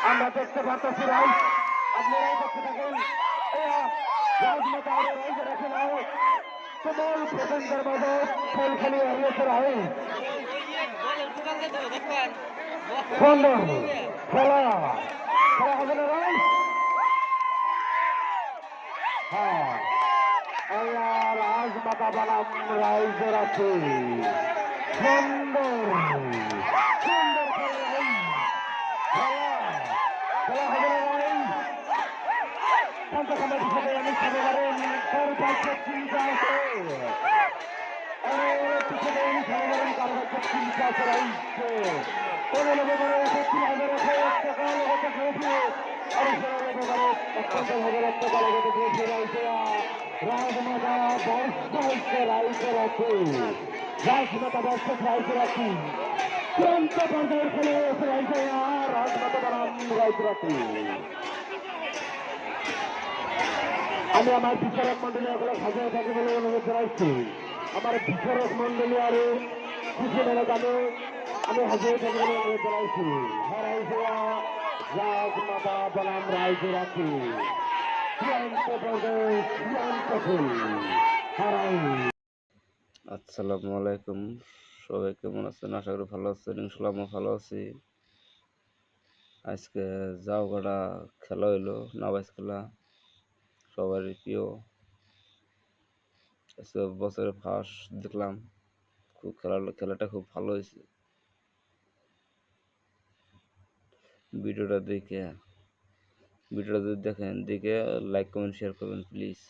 আমরা দেখতে পাচ্ছি রাইজ আপনারাই দেখতে থাকেন রাজমাতা রাইজে রেখে নাও কোমল প্রচন্ডের মাঝে খেল খেলে হারিয়েছে রাইজ সুন্দর খেলা খেলা হবে না রাইজ হ্যাঁ আল্লাহ রাজমাতা বানাম রাইজের আছে সুন্দর সুন্দর খেলা খেলা হবে না রাইজ শান্ত সমাজ হিসেবে আমি সবাই চিন্তা আছে পিছনে আমি সবাই কারো চিন্তা আছে রাইজকে কোনো লোকের রাজমাতা বর্ষা রাইজের আছে রাজমাতা বর্ষা রাইজের আছে প্রান্ত পর্যায়ের খেলে রাইজে রাজমাতা বানাম রাইজের আছে আমি আমার বিচারক মন্ডলী ওগুলো সাজিয়ে থাকি বলে অনুরোধ জানাচ্ছি আমার বিচারক মন্ডলী আরো খুশি মেলে জানে আমি হাজিয়ে থাকি বলে অনুরোধ জানাইছি রাজমাতা বনাম রাইজে রাখি আসসালামু আলাইকুম, সবাই কেমন আছেন? আশা করি ভালো আছেন। ইনশাল্লাহ আমি ভালো আছি। আজকে জাউগাড়া খেলা হইলো, নাবাজ খেলা, সবারই প্রিয়। আজকে বছরের ফার্স্ট দেখলাম, খুব খেলাটা খুব ভালো হয়েছে। ভিডিওটা যদি দেখেন, দেখে লাইক কমেন্ট শেয়ার করবেন প্লিজ।